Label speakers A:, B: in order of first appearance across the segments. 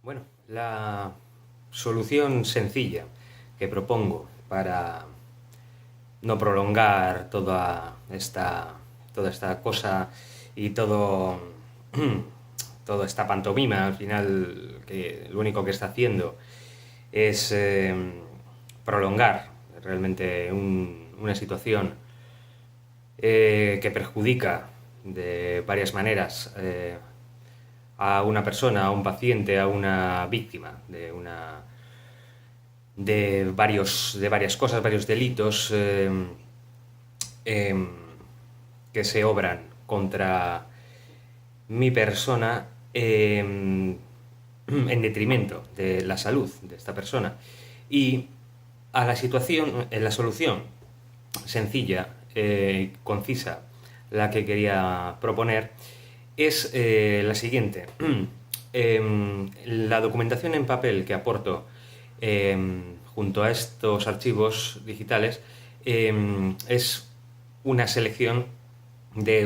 A: Bueno, la solución sencilla que propongo para no prolongar toda esta cosa y toda esta pantomima, al final, que lo único que está haciendo es prolongar realmente una situación que perjudica de varias maneras a una persona, a un paciente, a una víctima de varias cosas, varios delitos eh, que se obran contra mi persona en detrimento de la salud de esta persona. Y a la situación, en la solución sencilla, concisa, la que quería proponer, es la siguiente. La documentación en papel que aporto junto a estos archivos digitales es una selección de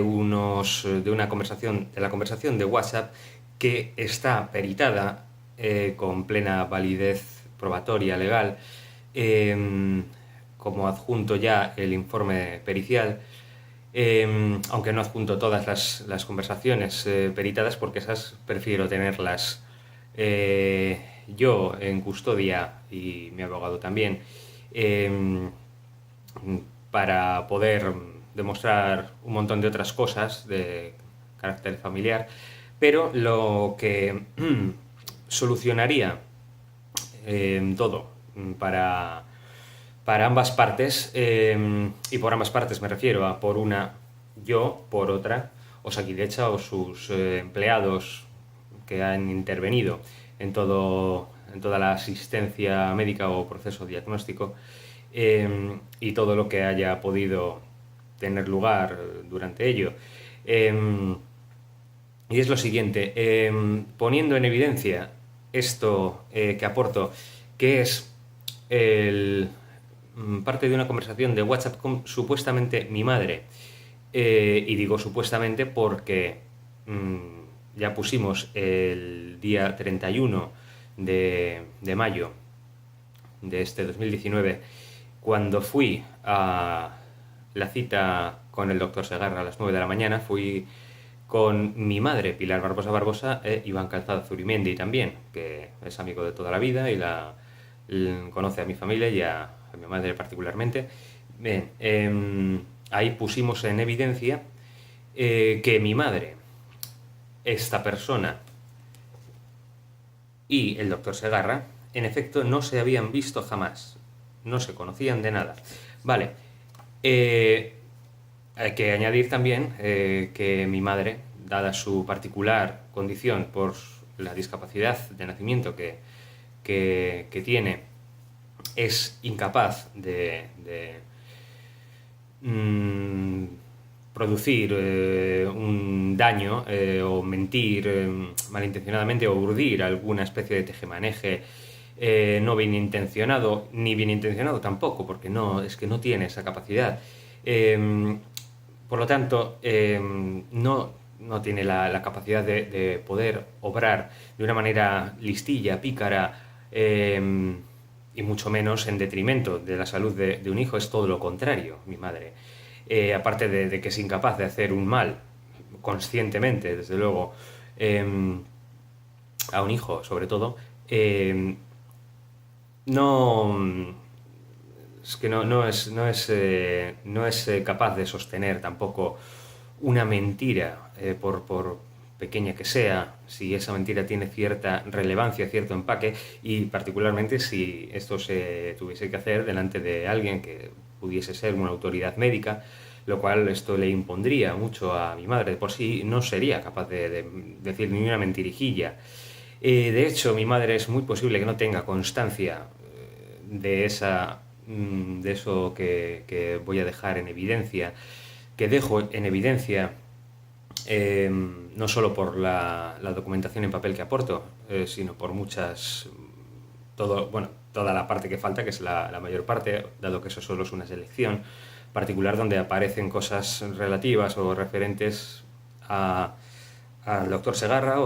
A: la conversación de WhatsApp que está peritada con plena validez probatoria legal, como adjunto ya el informe pericial, aunque no adjunto todas las conversaciones peritadas, porque esas prefiero tenerlas yo en custodia y mi abogado también, eh, para poder demostrar un montón de otras cosas de carácter familiar, pero lo que solucionaría todo para ambas partes, y por ambas partes me refiero a por una yo, por otra Osakidetza o sus empleados que han intervenido en toda la asistencia médica o proceso diagnóstico, y todo lo que haya podido tener lugar durante ello. Eh, y es lo siguiente, poniendo en evidencia esto que aporto, que es parte de una conversación de WhatsApp con supuestamente mi madre. Y digo supuestamente porque ya pusimos el día 31 de mayo de este 2019, cuando fui a la cita con el doctor Segarra a las 9 de la mañana, fui con mi madre, Pilar Barbosa Barbosa, e Iván Calzada Zurimendi también, que es amigo de toda la vida y conoce a mi familia y a mi madre particularmente. Bien, ahí pusimos en evidencia que mi madre, esta persona y el doctor Segarra, en efecto, no se habían visto jamás, no se conocían de nada. Vale, hay que añadir también que mi madre, dada su particular condición por la discapacidad de nacimiento que tiene, es incapaz de producir un daño o mentir malintencionadamente o urdir alguna especie de tejemaneje no bien intencionado, ni bien intencionado tampoco, porque es que no tiene esa capacidad. Por lo tanto, no tiene la capacidad de poder obrar de una manera listilla, pícara, y mucho menos en detrimento de la salud de un hijo. Es todo lo contrario, mi madre. Aparte de que es incapaz de hacer un mal, conscientemente, desde luego, a un hijo, sobre todo, no es que no es capaz de sostener tampoco una mentira, por pequeña que sea, si esa mentira tiene cierta relevancia, cierto empaque, y particularmente si esto se tuviese que hacer delante de alguien que pudiese ser una autoridad médica, lo cual esto le impondría mucho a mi madre. De por sí no sería capaz de decir ni una mentirijilla. De hecho, mi madre es muy posible que no tenga constancia de eso que voy a dejar en evidencia, que dejo en evidencia, no solo por la documentación en papel que aporto, sino por toda la parte que falta, que es la mayor parte, dado que eso solo es una selección particular donde aparecen cosas relativas o referentes al doctor Segarra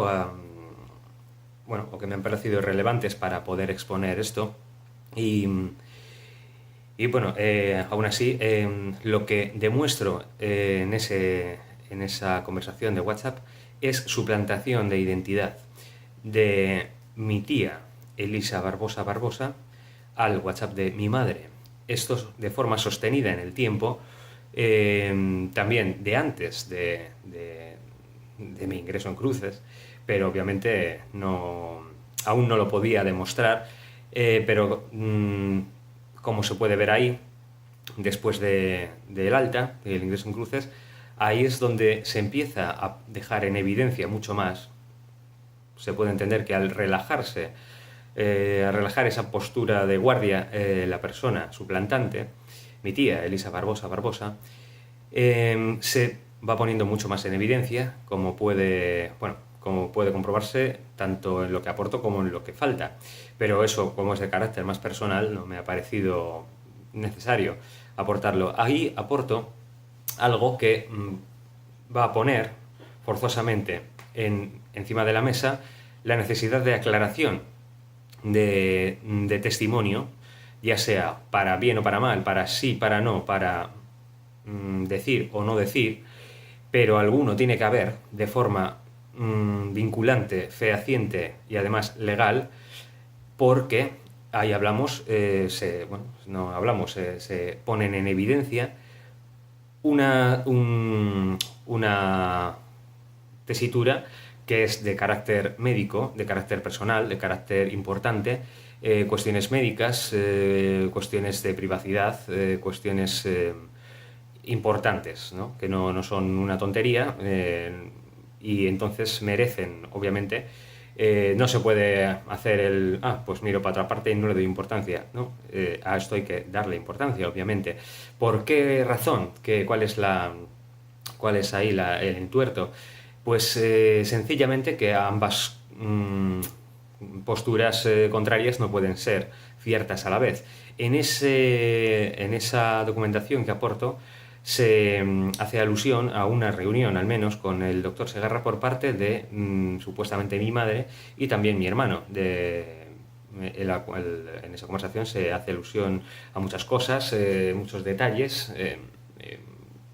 A: bueno, o que me han parecido relevantes para poder exponer esto. Y, y bueno, aún así, lo que demuestro en esa conversación de WhatsApp es suplantación de identidad de mi tía Elisa Barbosa Barbosa al WhatsApp de mi madre. Esto de forma sostenida en el tiempo, también de antes de mi ingreso en Cruces, pero obviamente aún no lo podía demostrar, pero como se puede ver ahí, después del alta, del ingreso en Cruces, ahí es donde se empieza a dejar en evidencia mucho más. Se puede entender que al relajarse, al relajar esa postura de guardia, la persona suplantante, mi tía Elisa Barbosa Barbosa, se va poniendo mucho más en evidencia, como puede comprobarse tanto en lo que aporto como en lo que falta. Pero eso, como es de carácter más personal, no me ha parecido necesario aportarlo. Ahí aporto algo que va a poner forzosamente encima de la mesa la necesidad de aclaración de testimonio, ya sea para bien o para mal, para sí, para no, para decir o no decir, pero alguno tiene que haber de forma vinculante, fehaciente y además legal, porque ahí hablamos, se ponen en evidencia una tesitura que es de carácter médico, de carácter personal, de carácter importante, cuestiones médicas, cuestiones de privacidad, cuestiones importantes, ¿no? Que no son una tontería, y entonces merecen, obviamente, no se puede hacer pues miro para otra parte y no le doy importancia, ¿no? A esto hay que darle importancia, obviamente. ¿Por qué razón? ¿Cuál es ahí el entuerto? Pues sencillamente que ambas posturas contrarias no pueden ser ciertas a la vez. En esa documentación que aporto se hace alusión a una reunión, al menos, con el doctor Segarra por parte de supuestamente mi madre y también mi hermano. En esa conversación se hace alusión a muchas cosas, muchos detalles,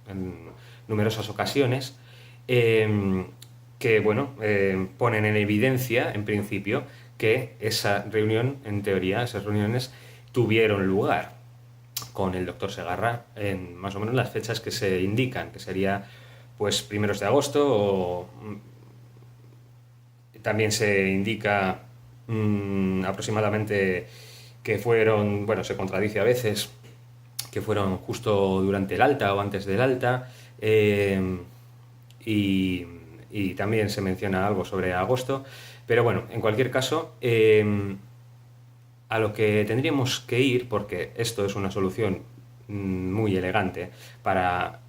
A: en numerosas ocasiones, que bueno, ponen en evidencia, en principio, que esa reunión, en teoría, esas reuniones tuvieron lugar con el doctor Segarra en más o menos las fechas que se indican, que sería pues primeros de agosto, o también se indica aproximadamente que fueron, bueno, se contradice a veces, que fueron justo durante el alta o antes del alta, y también se menciona algo sobre agosto, pero bueno, en cualquier caso, a lo que tendríamos que ir, porque esto es una solución muy elegante para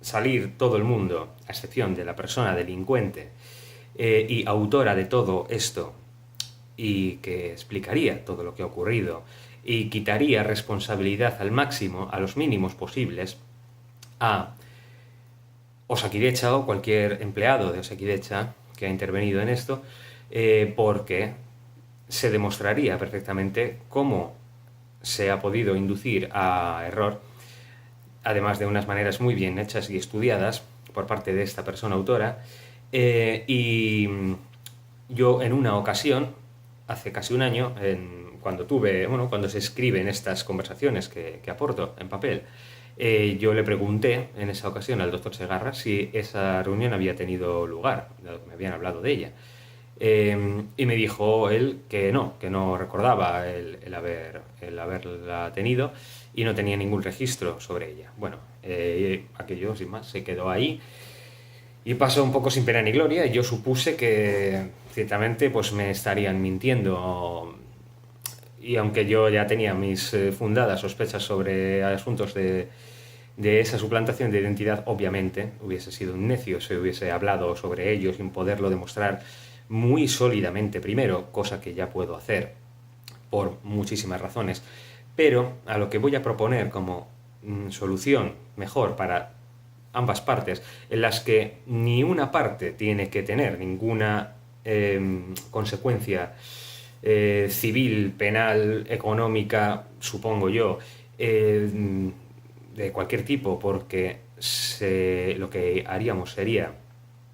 A: salir todo el mundo, a excepción de la persona delincuente y autora de todo esto, y que explicaría todo lo que ha ocurrido y quitaría responsabilidad al máximo, a los mínimos posibles, a Osakidecha o cualquier empleado de Osakidecha que ha intervenido en esto, porque se demostraría perfectamente cómo se ha podido inducir a error, además de unas maneras muy bien hechas y estudiadas por parte de esta persona autora. Y yo en una ocasión, hace casi un año, cuando se escriben estas conversaciones que aporto en papel, yo le pregunté en esa ocasión al doctor Segarra si esa reunión había tenido lugar, dado que me habían hablado de ella. Y me dijo él que no recordaba el haberla tenido y no tenía ningún registro sobre ella. Bueno, aquello sin más se quedó ahí y pasó un poco sin pena ni gloria, y yo supuse que ciertamente pues me estarían mintiendo, y aunque yo ya tenía mis fundadas sospechas sobre asuntos de esa suplantación de identidad, obviamente hubiese sido un necio si hubiese hablado sobre ello sin poderlo demostrar muy sólidamente primero, cosa que ya puedo hacer por muchísimas razones. Pero a lo que voy a proponer como solución mejor para ambas partes, en las que ni una parte tiene que tener ninguna consecuencia civil, penal, económica, supongo yo, de cualquier tipo, porque lo que haríamos sería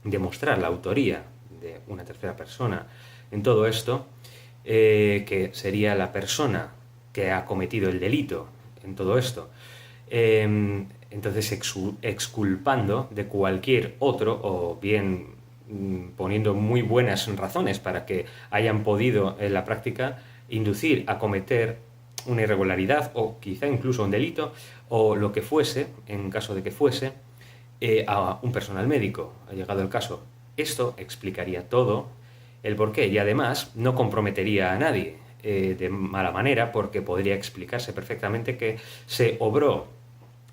A: demostrar la autoría de una tercera persona en todo esto, que sería la persona que ha cometido el delito en todo esto. Entonces exculpando de cualquier otro, o bien poniendo muy buenas razones para que hayan podido en la práctica inducir a cometer una irregularidad o quizá incluso un delito o lo que fuese, en caso de que fuese, a un personal médico, ha llegado el caso. Esto explicaría todo el porqué y además no comprometería a nadie de mala manera, porque podría explicarse perfectamente que se obró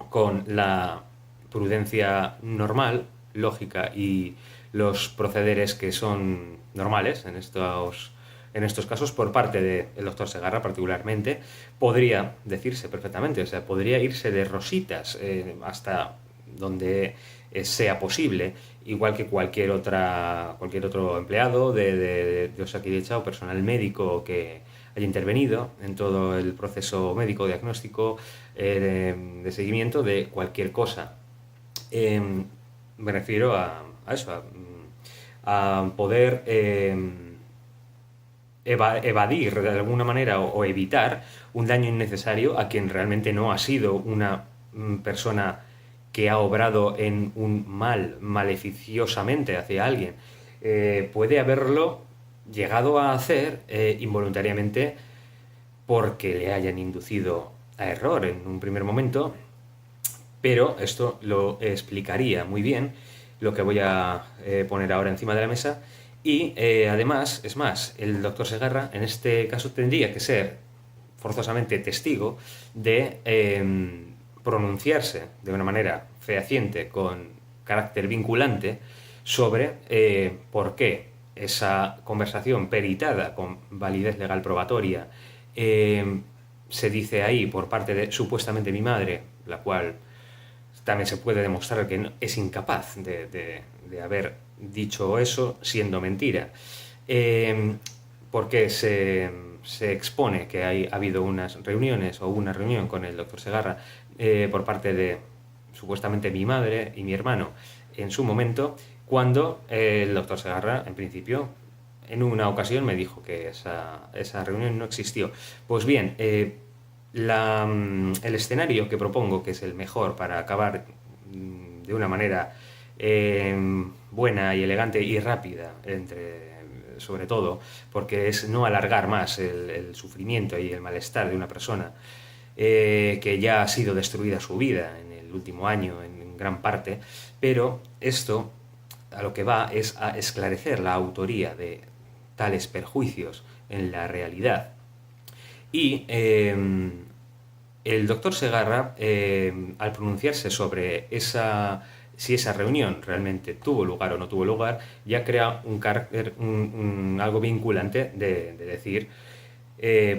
A: con la prudencia normal, lógica y los procederes que son normales en estos casos por parte del doctor Segarra particularmente, podría decirse perfectamente, o sea, podría irse de rositas hasta donde sea posible, igual que cualquier otro empleado de Osakidetza o personal médico que haya intervenido en todo el proceso médico, diagnóstico, de seguimiento de cualquier cosa. Me refiero a eso, a poder evadir de alguna manera o evitar un daño innecesario a quien realmente no ha sido una persona que ha obrado en un mal, maleficiosamente hacia alguien. Puede haberlo llegado a hacer involuntariamente porque le hayan inducido a error en un primer momento, pero esto lo explicaría muy bien lo que voy a poner ahora encima de la mesa. Y además, es más, el doctor Segarra en este caso tendría que ser forzosamente testigo de pronunciarse de una manera fehaciente, con carácter vinculante, sobre por qué esa conversación peritada con validez legal probatoria se dice ahí por parte de supuestamente mi madre, la cual también se puede demostrar que es incapaz de haber dicho eso siendo mentira. Porque se expone que ha habido unas reuniones o una reunión con el doctor Segarra por parte de supuestamente mi madre y mi hermano en su momento, cuando el doctor Segarra, en principio, en una ocasión me dijo que esa reunión no existió. Pues bien, el escenario que propongo, que es el mejor para acabar de una manera buena y elegante y rápida, sobre todo, porque es no alargar más el sufrimiento y el malestar de una persona que ya ha sido destruida su vida en el último año en gran parte, pero esto a lo que va es a esclarecer la autoría de tales perjuicios en la realidad. Y el doctor Segarra, al pronunciarse sobre si esa reunión realmente tuvo lugar o no tuvo lugar, ya crea un carácter, algo vinculante de decir,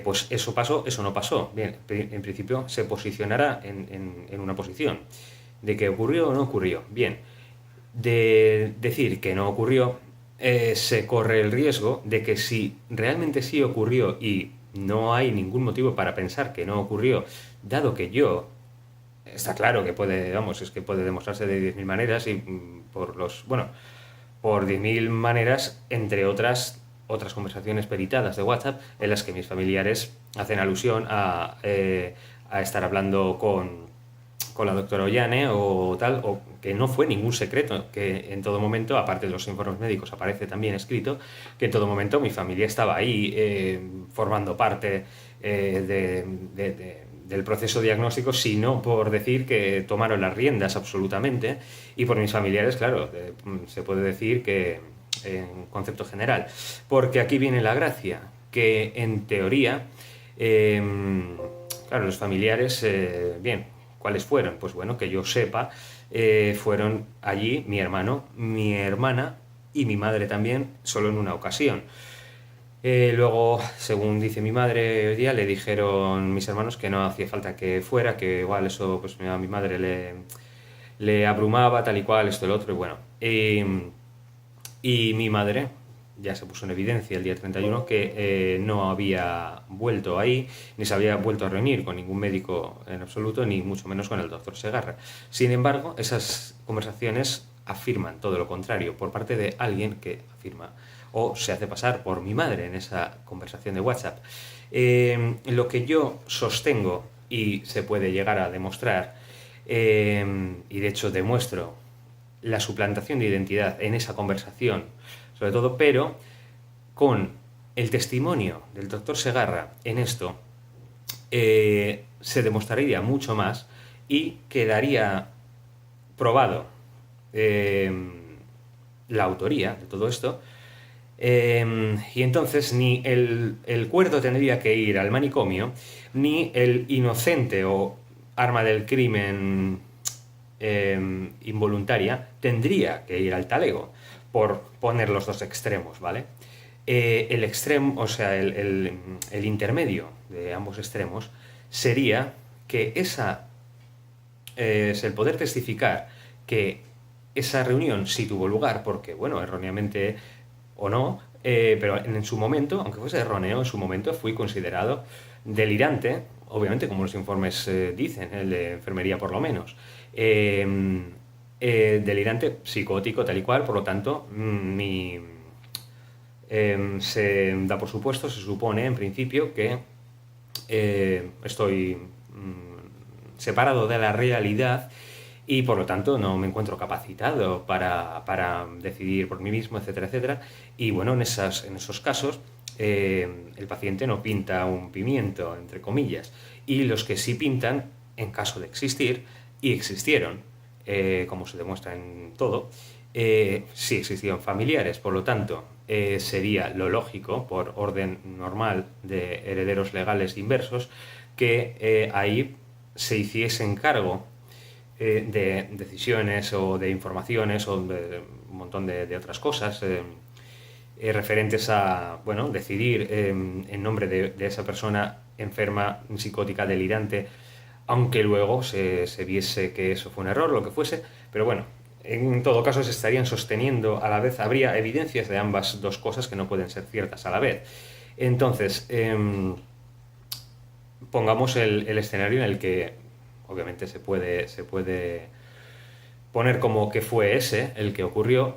A: pues eso pasó, eso no pasó. Bien, en principio se posicionará en una posición de que ocurrió o no ocurrió. Bien, de decir que no ocurrió, se corre el riesgo de que si realmente sí ocurrió y no hay ningún motivo para pensar que no ocurrió, dado que está claro que es que puede demostrarse de 10.000 maneras y por 10.000 maneras, entre otras conversaciones peritadas de WhatsApp en las que mis familiares hacen alusión a estar hablando con la doctora Ollane o tal, o que no fue ningún secreto, que en todo momento, aparte de los informes médicos, aparece también escrito que en todo momento mi familia estaba ahí formando parte del proceso diagnóstico, sino por decir que tomaron las riendas absolutamente, y por mis familiares, claro, se puede decir que en concepto general, porque aquí viene la gracia, que en teoría, claro, los familiares, bien, ¿cuáles fueron? Pues bueno, que yo sepa, fueron allí mi hermano, mi hermana y mi madre también, solo en una ocasión. Luego, según dice mi madre hoy día, le dijeron mis hermanos que no hacía falta que fuera, que igual eso pues a mi madre le abrumaba, tal y cual, esto y lo otro, y bueno. Y mi madre ya se puso en evidencia el día 31 que no había vuelto ahí, ni se había vuelto a reunir con ningún médico en absoluto, ni mucho menos con el doctor Segarra. Sin embargo, esas conversaciones afirman todo lo contrario, por parte de alguien que afirma o se hace pasar por mi madre en esa conversación de WhatsApp. Lo que yo sostengo y se puede llegar a demostrar, y de hecho demuestro la suplantación de identidad en esa conversación, sobre todo, pero con el testimonio del doctor Segarra en esto, se demostraría mucho más y quedaría probado la autoría de todo esto. Y entonces ni el cuerdo tendría que ir al manicomio, ni el inocente o arma del crimen involuntaria tendría que ir al talego, por poner los dos extremos, ¿vale? El extremo, o sea, el intermedio de ambos extremos sería que es el poder testificar que esa reunión sí tuvo lugar, porque, bueno, erróneamente o no, pero en su momento, aunque fuese erróneo, en su momento fui considerado delirante, obviamente como los informes dicen, el de enfermería por lo menos, delirante, psicótico, tal y cual, por lo tanto, se da por supuesto, se supone en principio que estoy separado de la realidad y por lo tanto no me encuentro capacitado para decidir por mí mismo, etcétera, etcétera. Y bueno, en esos casos el paciente no pinta un pimiento, entre comillas, y los que sí pintan, en caso de existir, y existieron, como se demuestra en todo, sí existieron familiares, por lo tanto sería lo lógico, por orden normal de herederos legales inversos, que ahí se hiciesen cargo de decisiones o de informaciones o de un montón de otras cosas referentes a, bueno, decidir en nombre de esa persona enferma, psicótica, delirante, aunque luego se viese que eso fue un error, lo que fuese, pero bueno, en todo caso se estarían sosteniendo a la vez, habría evidencias de ambas dos cosas que no pueden ser ciertas a la vez. Entonces, pongamos el escenario en el que obviamente se puede poner como que fue ese el que ocurrió,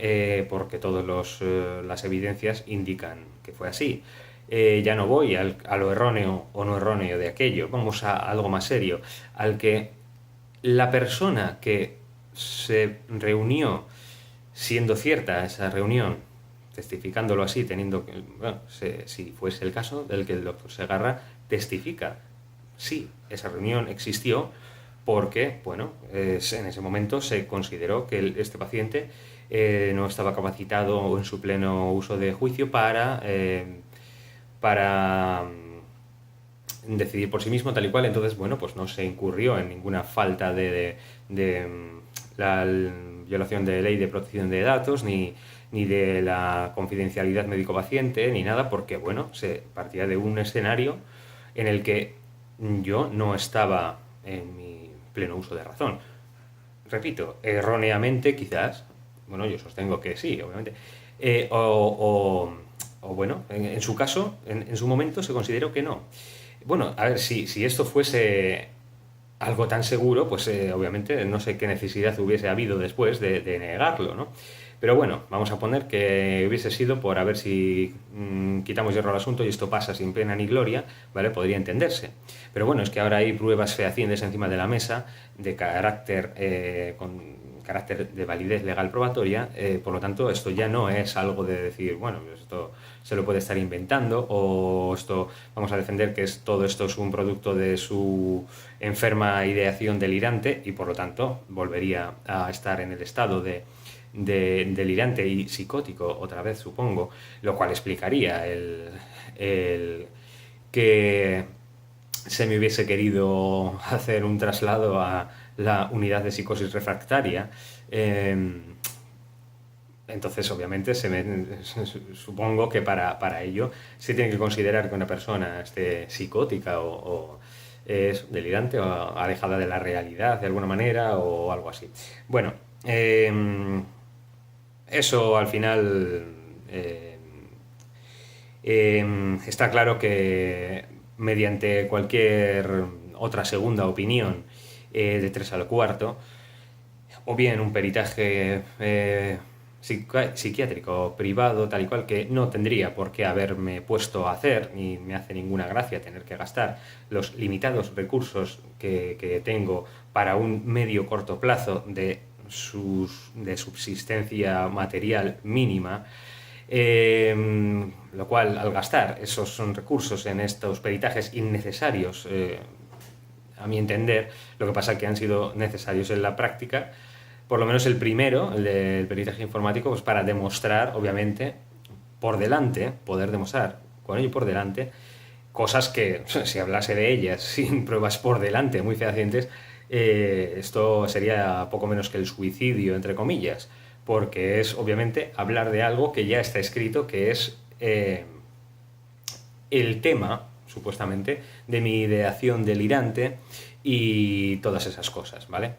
A: porque todas las evidencias indican que fue así. Ya no voy a lo erróneo o no erróneo de aquello, vamos a algo más serio, al que la persona que se reunió, siendo cierta esa reunión, testificándolo así, teniendo que, bueno, si fuese el caso del que el doctor Segarra testifica, sí, esa reunión existió porque, bueno, en ese momento se consideró que este paciente no estaba capacitado en su pleno uso de juicio para decidir por sí mismo, tal y cual. Entonces, bueno, pues no se incurrió en ninguna falta de la violación de ley de protección de datos, ni de la confidencialidad médico-paciente, ni nada, porque, bueno, se partía de un escenario en el que yo no estaba en mi pleno uso de razón. Repito, erróneamente quizás, bueno, yo sostengo que sí, obviamente, o bueno, en su caso, en su momento se consideró que no. Bueno, a ver, si esto fuese algo tan seguro, pues obviamente no sé qué necesidad hubiese habido después de negarlo, ¿no? Pero bueno, vamos a poner que hubiese sido por a ver si quitamos hierro al asunto y esto pasa sin pena ni gloria, ¿vale? Podría entenderse. Pero bueno, es que ahora hay pruebas fehacientes encima de la mesa de carácter, con carácter de validez legal probatoria, por lo tanto esto ya no es algo de decir, bueno, esto se lo puede estar inventando o esto vamos a defender que todo esto es un producto de su enferma ideación delirante y por lo tanto volvería a estar en el estado de delirante y psicótico otra vez, supongo, lo cual explicaría el que se me hubiese querido hacer un traslado a la unidad de psicosis refractaria. Entonces, obviamente, supongo que para ello se tiene que considerar que una persona esté psicótica o es delirante o alejada de la realidad de alguna manera o algo así. Bueno, eso al final Está claro que mediante cualquier otra segunda opinión de 3 al cuarto, o bien un peritaje psiquiátrico privado, tal y cual, que no tendría por qué haberme puesto a hacer, ni me hace ninguna gracia tener que gastar los limitados recursos que tengo para un medio corto plazo de subsistencia material mínima. Lo cual, al gastar esos son recursos en estos peritajes innecesarios, a mi entender, lo que pasa es que han sido necesarios en la práctica, por lo menos el primero, el del peritaje informático, pues para demostrar, obviamente, por delante, poder demostrar con ello por delante, cosas que, si hablase de ellas sin pruebas por delante muy fehacientes, esto sería poco menos que el suicidio, entre comillas, porque es obviamente hablar de algo que ya está escrito, que es el tema, supuestamente, de mi ideación delirante y todas esas cosas, ¿vale?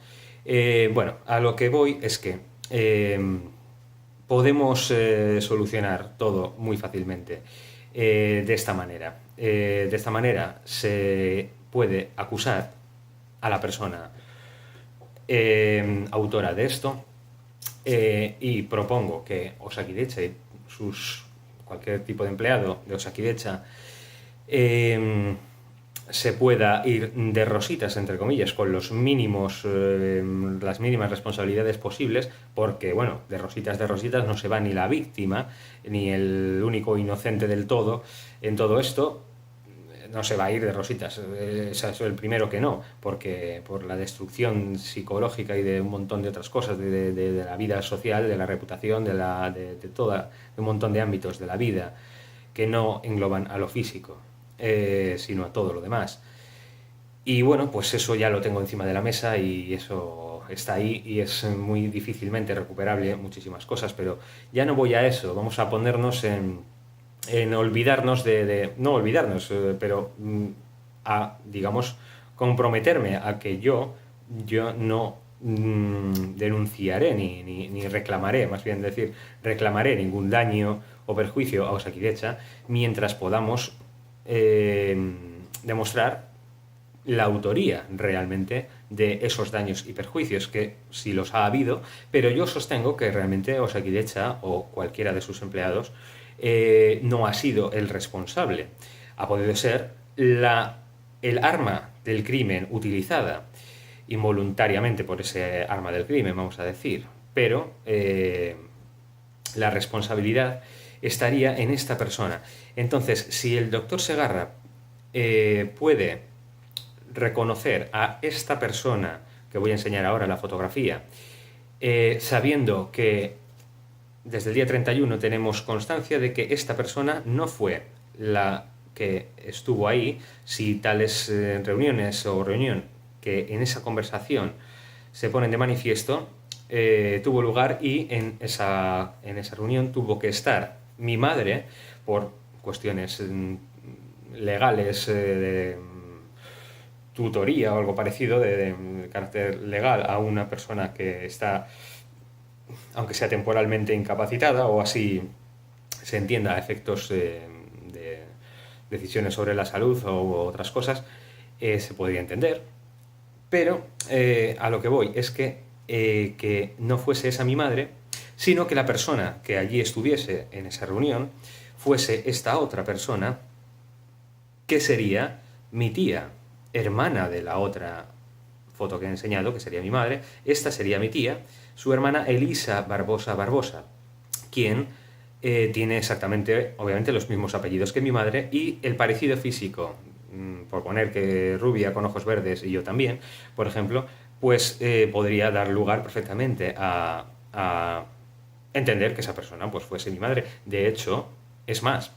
A: Bueno, a lo que voy es que podemos solucionar todo muy fácilmente de esta manera. De esta manera se puede acusar a la persona autora de esto, y propongo que Osakidecha y cualquier tipo de empleado de Osakidecha se pueda ir de rositas, entre comillas, con los mínimos, las mínimas responsabilidades posibles, porque, bueno, de rositas no se va ni la víctima, ni el único inocente del todo en todo esto. No se va a ir de rositas, es el primero que no, porque por la destrucción psicológica y de un montón de otras cosas, de la vida social, de la reputación, de un montón de ámbitos de la vida que no engloban a lo físico, sino a todo lo demás. Y bueno, pues eso ya lo tengo encima de la mesa y eso está ahí y es muy difícilmente recuperable muchísimas cosas, pero ya no voy a eso, vamos a ponernos en olvidarnos no olvidarnos, pero a, digamos, comprometerme a que yo no denunciaré ni reclamaré, más bien decir, reclamaré ningún daño o perjuicio a Osakidecha mientras podamos demostrar la autoría realmente de esos daños y perjuicios, que sí los ha habido, pero yo sostengo que realmente Osakidecha o cualquiera de sus empleados no ha sido el responsable. Ha podido ser el arma del crimen utilizada involuntariamente por ese arma del crimen, vamos a decir, pero la responsabilidad estaría en esta persona. Entonces, si el doctor Segarra puede reconocer a esta persona, que voy a enseñar ahora la fotografía, sabiendo que desde el día 31 tenemos constancia de que esta persona no fue la que estuvo ahí, si tales reuniones o reunión que en esa conversación se ponen de manifiesto, tuvo lugar y en esa reunión tuvo que estar mi madre por cuestiones legales de tutoría o algo parecido de carácter legal a una persona que está, aunque sea temporalmente incapacitada o así se entienda a efectos de decisiones sobre la salud o otras cosas, se podría entender. Pero a lo que voy es que no fuese esa mi madre, sino que la persona que allí estuviese en esa reunión fuese esta otra persona, que sería mi tía, hermana de la otra foto que he enseñado, que sería mi madre. Esta sería mi tía, su hermana Elisa Barbosa Barbosa, quien tiene exactamente, obviamente, los mismos apellidos que mi madre y el parecido físico, por poner que rubia con ojos verdes y yo también, por ejemplo, pues podría dar lugar perfectamente a entender que esa persona pues fuese mi madre. De hecho, es más,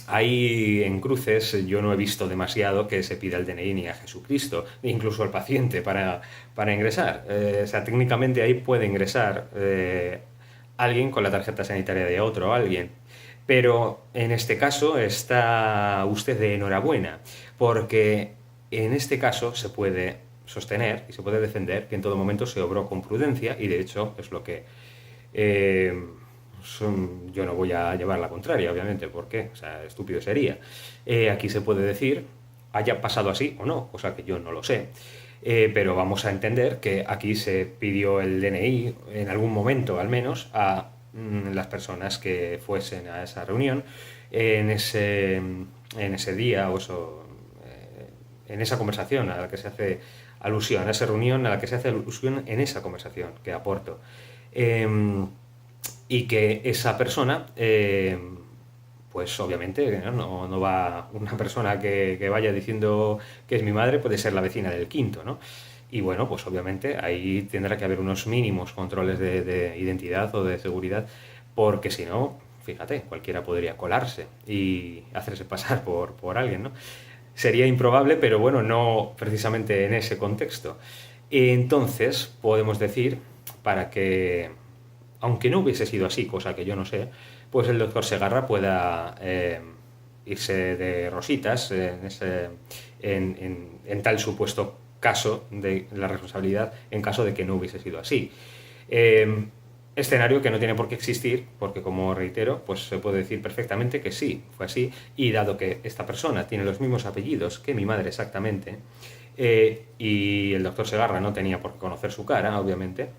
A: ahí en cruces yo no he visto demasiado que se pida el DNI ni a Jesucristo, incluso al paciente para ingresar. O sea, técnicamente ahí puede ingresar alguien con la tarjeta sanitaria de otro alguien. Pero en este caso está usted de enhorabuena, porque en este caso se puede sostener y se puede defender que en todo momento se obró con prudencia y de hecho es lo que yo no voy a llevar la contraria, obviamente, ¿por qué? O sea, estúpido sería. Aquí se puede decir, haya pasado así o no, cosa que yo no lo sé. Pero vamos a entender que aquí se pidió el DNI, en algún momento al menos, a las personas que fuesen a esa reunión en ese día o eso, en esa conversación a la que se hace alusión, a esa reunión a la que se hace alusión en esa conversación que aporto. Y que esa persona, pues obviamente no va una persona que vaya diciendo que es mi madre, puede ser la vecina del quinto, ¿no? Y bueno, pues obviamente ahí tendrá que haber unos mínimos controles de identidad o de seguridad, porque si no, fíjate, cualquiera podría colarse y hacerse pasar por alguien, ¿no? Sería improbable, pero bueno, no precisamente en ese contexto. Entonces, podemos decir, para que, aunque no hubiese sido así, cosa que yo no sé, pues el doctor Segarra pueda irse de rositas en tal supuesto caso de la responsabilidad en caso de que no hubiese sido así. Eh, Escenario que no tiene por qué existir, porque como reitero, pues se puede decir perfectamente que sí, fue así, y dado que esta persona tiene los mismos apellidos que mi madre exactamente, y el doctor Segarra no tenía por qué conocer su cara, obviamente,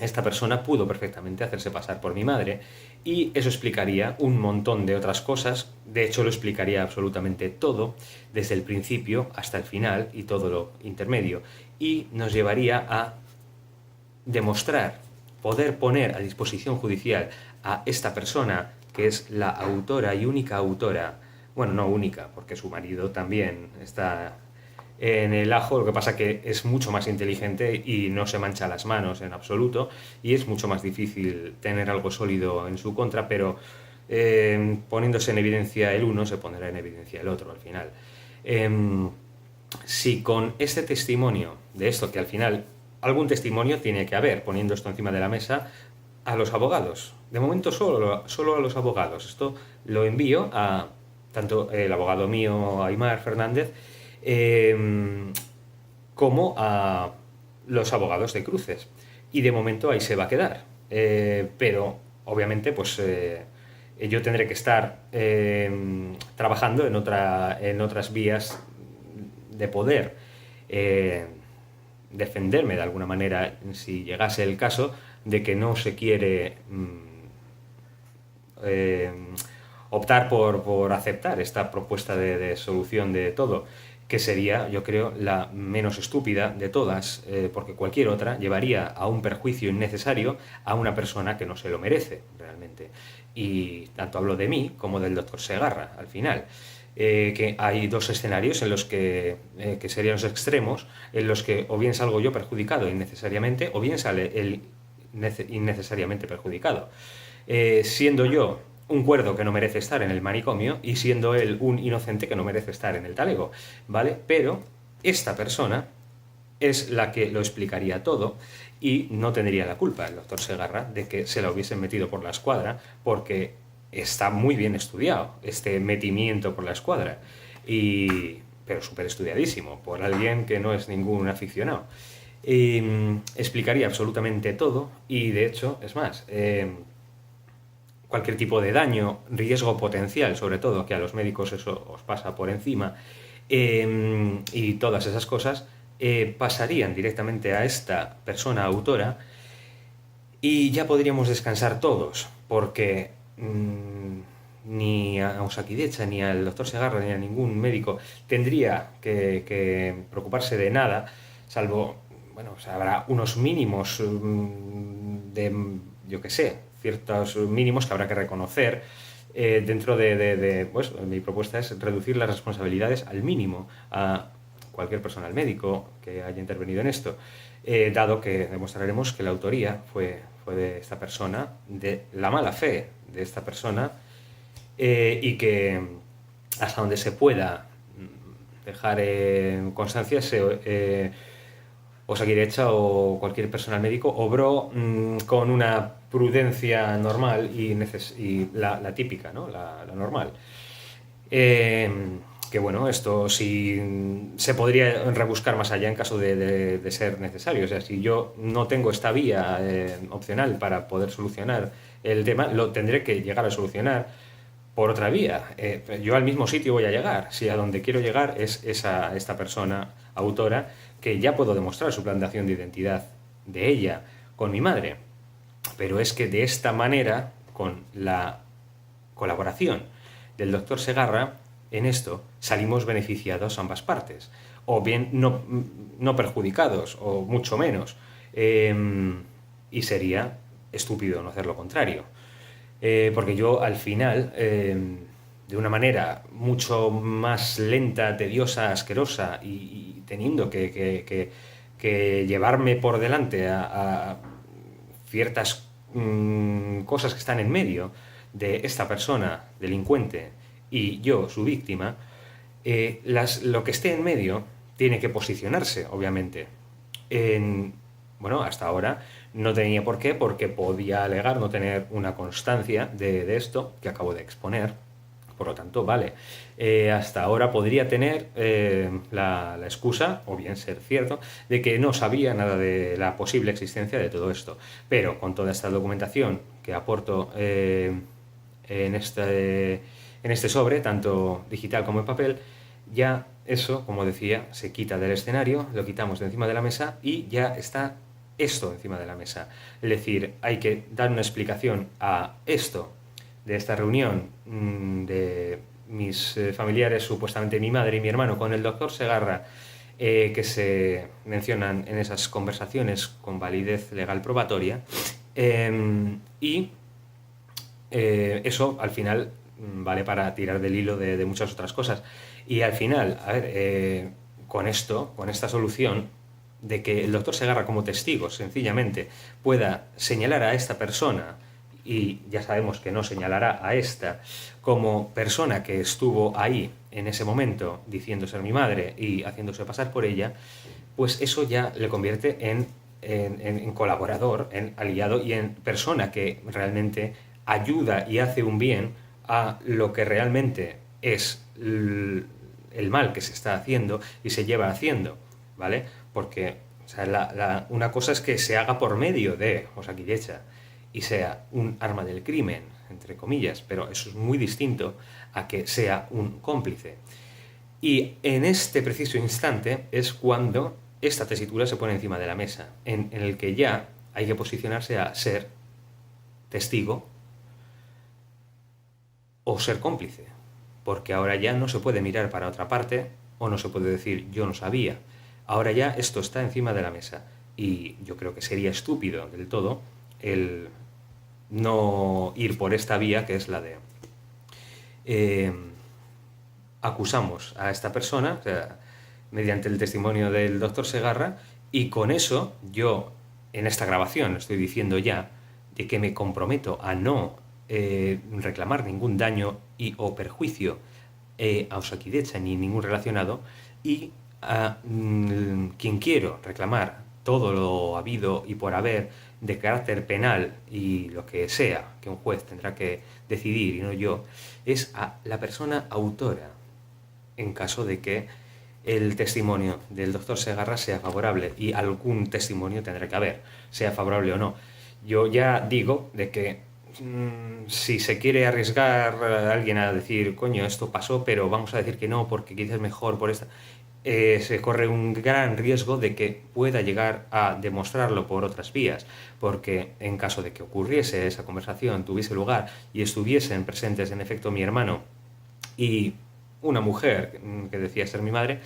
A: esta persona pudo perfectamente hacerse pasar por mi madre y eso explicaría un montón de otras cosas, de hecho lo explicaría absolutamente todo, desde el principio hasta el final y todo lo intermedio, y nos llevaría a demostrar, poder poner a disposición judicial a esta persona que es la autora y única autora, bueno, no única, porque su marido también está en el ajo, lo que pasa que es mucho más inteligente y no se mancha las manos en absoluto y es mucho más difícil tener algo sólido en su contra, pero poniéndose en evidencia el uno se pondrá en evidencia el otro al final. Si con este testimonio de esto, que al final algún testimonio tiene que haber, poniendo esto encima de la mesa, a los abogados. De momento solo a los abogados. Esto lo envío a tanto el abogado mío, Aymar Fernández, como a los abogados de cruces. Y de momento ahí se va a quedar. Pero obviamente pues yo tendré que estar trabajando en otras vías de poder defenderme de alguna manera si llegase el caso de que no se quiere eh, optar por aceptar esta propuesta de solución de todo, que sería, yo creo, la menos estúpida de todas, porque cualquier otra llevaría a un perjuicio innecesario a una persona que no se lo merece realmente. Y tanto hablo de mí como del doctor Segarra, al final. Que hay dos escenarios en los que serían los extremos, en los que o bien salgo yo perjudicado innecesariamente, o bien sale él innecesariamente perjudicado. Siendo yo un cuerdo que no merece estar en el manicomio y siendo él un inocente que no merece estar en el talego, ¿vale? Pero esta persona es la que lo explicaría todo y no tendría la culpa, el doctor Segarra, de que se la hubiesen metido por la escuadra, porque está muy bien estudiado este metimiento por la escuadra, pero súper estudiadísimo, por alguien que no es ningún aficionado. Explicaría absolutamente todo y de hecho, es más, cualquier tipo de daño, riesgo potencial, sobre todo, que a los médicos eso os pasa por encima, y todas esas cosas pasarían directamente a esta persona autora y ya podríamos descansar todos, porque ni a Osakidecha, ni al doctor Segarra, ni a ningún médico tendría que preocuparse de nada, salvo, bueno, o sea, habrá unos mínimos de, yo qué sé, ciertos mínimos que habrá que reconocer dentro pues mi propuesta es reducir las responsabilidades al mínimo a cualquier personal médico que haya intervenido en esto, dado que demostraremos que la autoría fue de esta persona, de la mala fe de esta persona, y que hasta donde se pueda dejar en constancia Osakidecha o cualquier personal médico obró con una prudencia normal y la típica, ¿no? La normal. que bueno, esto sí se podría rebuscar más allá en caso de ser necesario. O sea, si yo no tengo esta vía opcional para poder solucionar el tema, lo tendré que llegar a solucionar por otra vía. Yo al mismo sitio voy a llegar. Si a donde quiero llegar es esta persona autora, que ya puedo demostrar su plantación de identidad de ella con mi madre. Pero es que de esta manera, con la colaboración del doctor Segarra, en esto salimos beneficiados ambas partes, o bien no perjudicados, o mucho menos. Y sería estúpido no hacer lo contrario. Porque yo al final, de una manera mucho más lenta, tediosa, asquerosa, y teniendo que llevarme por delante a ciertas cosas que están en medio de esta persona delincuente y yo, su víctima, lo que esté en medio tiene que posicionarse, obviamente. Bueno, hasta ahora no tenía por qué, porque podía alegar no tener una constancia de esto que acabo de exponer. Por lo tanto, vale, hasta ahora podría tener la excusa, o bien ser cierto, de que no sabía nada de la posible existencia de todo esto. Pero con toda esta documentación que aporto en este sobre, tanto digital como en papel, ya eso, como decía, se quita del escenario, lo quitamos de encima de la mesa y ya está esto encima de la mesa. Es decir, hay que dar una explicación a esto de esta reunión de mis familiares, supuestamente mi madre y mi hermano, con el doctor Segarra, que se mencionan en esas conversaciones con validez legal probatoria, y eso al final vale para tirar del hilo de muchas otras cosas. Y al final, a ver, con esto, con esta solución de que el doctor Segarra como testigo sencillamente pueda señalar a esta persona, y ya sabemos que no señalará a esta como persona que estuvo ahí en ese momento diciendo ser mi madre y haciéndose pasar por ella, pues eso ya le convierte en colaborador, en aliado y en persona que realmente ayuda y hace un bien a lo que realmente es el mal que se está haciendo y se lleva haciendo, ¿vale? Porque o sea, una cosa es que se haga por medio de Osakidetza y sea un arma del crimen, entre comillas, pero eso es muy distinto a que sea un cómplice. Y en este preciso instante es cuando esta tesitura se pone encima de la mesa, en el que ya hay que posicionarse a ser testigo o ser cómplice, porque ahora ya no se puede mirar para otra parte o no se puede decir yo no sabía. Ahora ya esto está encima de la mesa y yo creo que sería estúpido del todo el no ir por esta vía, que es la de acusamos a esta persona, o sea, mediante el testimonio del doctor Segarra, y con eso yo en esta grabación estoy diciendo ya de que me comprometo a no reclamar ningún daño y o perjuicio a Osakidetza ni ningún relacionado, y a quien quiero reclamar todo lo habido y por haber de carácter penal y lo que sea que un juez tendrá que decidir y no yo, es a la persona autora, en caso de que el testimonio del doctor Segarra sea favorable, y algún testimonio tendrá que haber, sea favorable o no. Yo ya digo de que si se quiere arriesgar a alguien a decir, coño, esto pasó, pero vamos a decir que no, porque quizás es mejor por esta... se corre un gran riesgo de que pueda llegar a demostrarlo por otras vías, porque en caso de que ocurriese esa conversación, tuviese lugar y estuviesen presentes en efecto mi hermano y una mujer que decía ser mi madre,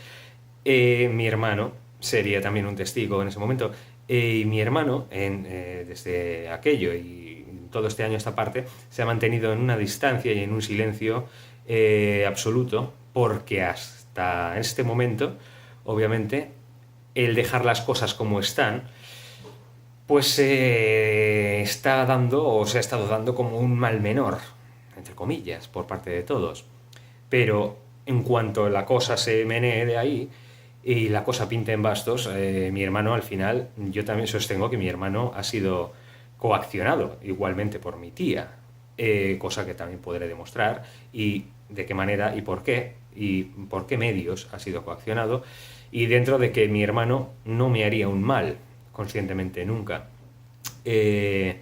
A: mi hermano sería también un testigo en ese momento, y mi hermano desde aquello y todo este año esta parte se ha mantenido en una distancia y en un silencio absoluto, porque hasta este momento, obviamente, el dejar las cosas como están, pues está dando, o se ha estado dando, como un mal menor, entre comillas, por parte de todos. Pero en cuanto la cosa se menee de ahí y la cosa pinte en bastos, mi hermano al final, yo también sostengo que mi hermano ha sido coaccionado igualmente por mi tía, cosa que también podré demostrar, y de qué manera y por qué, y por qué medios ha sido coaccionado, y dentro de que mi hermano no me haría un mal, conscientemente nunca. Eh,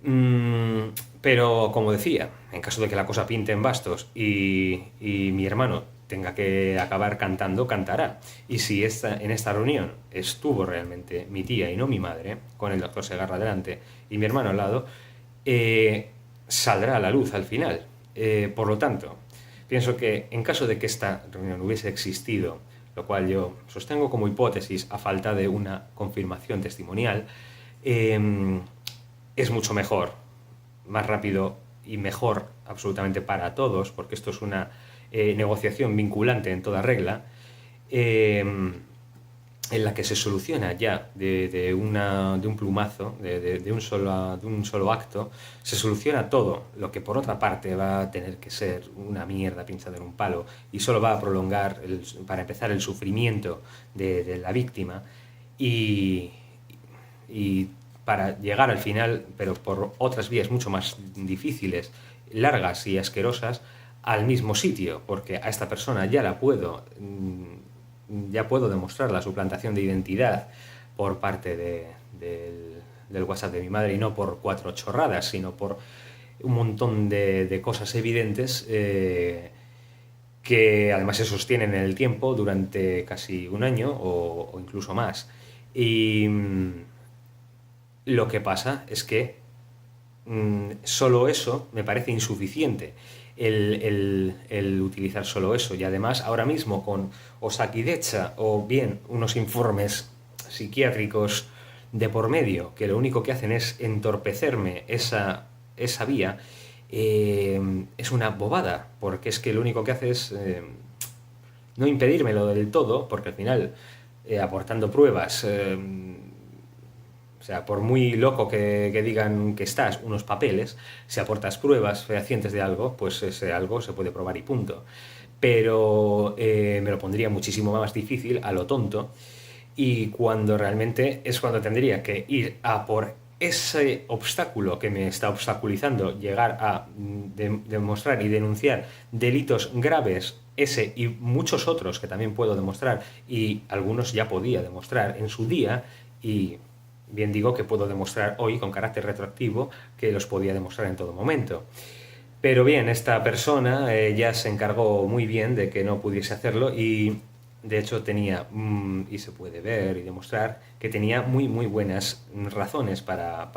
A: Mm, pero, como decía, en caso de que la cosa pinte en bastos y mi hermano tenga que acabar cantando, cantará. Y si en esta reunión estuvo realmente mi tía y no mi madre, con el doctor Segarra delante y mi hermano al lado, saldrá a la luz al final. Por lo tanto, pienso que en caso de que esta reunión hubiese existido, lo cual yo sostengo como hipótesis a falta de una confirmación testimonial, eh, es mucho mejor, más rápido y mejor absolutamente para todos, porque esto es una negociación vinculante en toda regla, eh, en la que se soluciona ya de un plumazo, de un solo acto, se soluciona todo, lo que por otra parte va a tener que ser una mierda pinchada en un palo y solo va a prolongar, para empezar, el sufrimiento de la víctima y, y para llegar al final, pero por otras vías mucho más difíciles, largas y asquerosas, al mismo sitio, porque a esta persona ya puedo demostrar la suplantación de identidad por parte del WhatsApp de mi madre, y no por 4 chorradas, sino por un montón de cosas evidentes, que además se sostienen en el tiempo durante casi un año o incluso más. Y lo que pasa es que solo eso me parece insuficiente, el utilizar solo eso. Y además, ahora mismo con Osakidecha o bien unos informes psiquiátricos de por medio, que lo único que hacen es entorpecerme esa vía, es una bobada, porque es que lo único que hace es no impedírmelo del todo, porque al final, aportando pruebas, o sea, por muy loco que digan que estás, unos papeles, si aportas pruebas fehacientes de algo, pues ese algo se puede probar y punto. Pero me lo pondría muchísimo más difícil, a lo tonto, y cuando realmente es cuando tendría que ir a por ese obstáculo que me está obstaculizando llegar a demostrar y denunciar delitos graves, ese y muchos otros que también puedo demostrar, y algunos ya podía demostrar en su día, y bien digo que puedo demostrar hoy con carácter retroactivo que los podía demostrar en todo momento. Pero bien, esta persona ya se encargó muy bien de que no pudiese hacerlo, y de hecho tenía, y se puede ver y demostrar, que tenía muy muy buenas razones para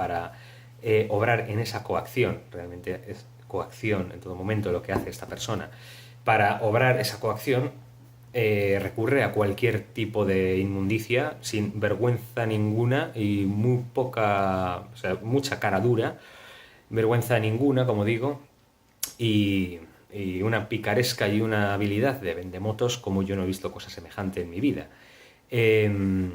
A: obrar en esa coacción. Realmente es coacción en todo momento lo que hace esta persona. Para obrar esa coacción recurre a cualquier tipo de inmundicia sin vergüenza ninguna y muy poca, o sea, mucha cara dura, vergüenza ninguna, como digo, y, y una picaresca y una habilidad de vendemotos como yo no he visto cosa semejante en mi vida. Eh,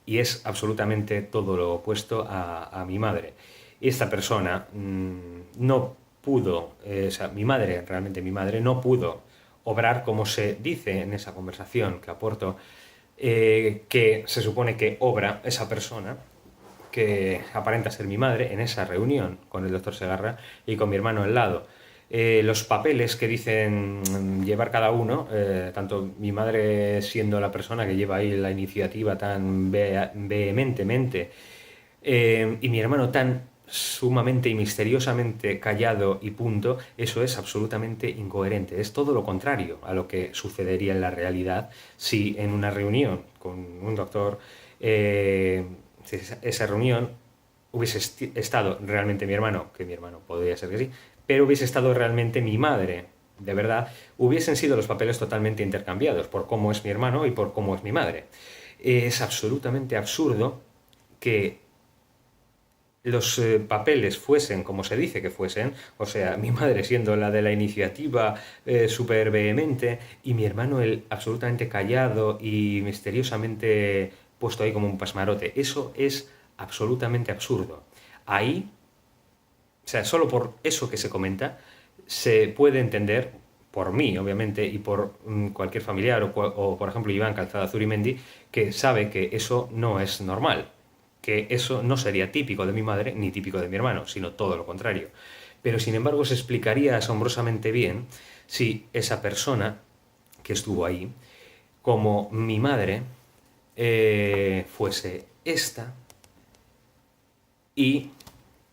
A: y es absolutamente todo lo opuesto a mi madre. Esta persona no pudo, o sea, realmente mi madre no pudo obrar como se dice en esa conversación que aporto, que se supone que obra esa persona, que aparenta ser mi madre, en esa reunión con el doctor Segarra y con mi hermano al lado. Los papeles que dicen llevar cada uno, tanto mi madre siendo la persona que lleva ahí la iniciativa tan vehementemente, y mi hermano tan sumamente y misteriosamente callado y punto, eso es absolutamente incoherente. Es todo lo contrario a lo que sucedería en la realidad si en una reunión con un doctor, si esa reunión hubiese estado realmente mi hermano, que mi hermano podría ser que sí, pero hubiese estado realmente mi madre, de verdad, hubiesen sido los papeles totalmente intercambiados por cómo es mi hermano y por cómo es mi madre. Es absolutamente absurdo que los papeles fuesen como se dice que fuesen, o sea, mi madre siendo la de la iniciativa súper vehemente y mi hermano el absolutamente callado y misteriosamente puesto ahí como un pasmarote. Eso es absolutamente absurdo. Ahí, o sea, solo por eso que se comenta, se puede entender, por mí, obviamente, y por cualquier familiar, o por ejemplo Iván Calzada Zurimendi, que sabe que eso no es normal, que eso no sería típico de mi madre ni típico de mi hermano, sino todo lo contrario. Pero sin embargo se explicaría asombrosamente bien si esa persona que estuvo ahí, como mi madre, fuese esta, y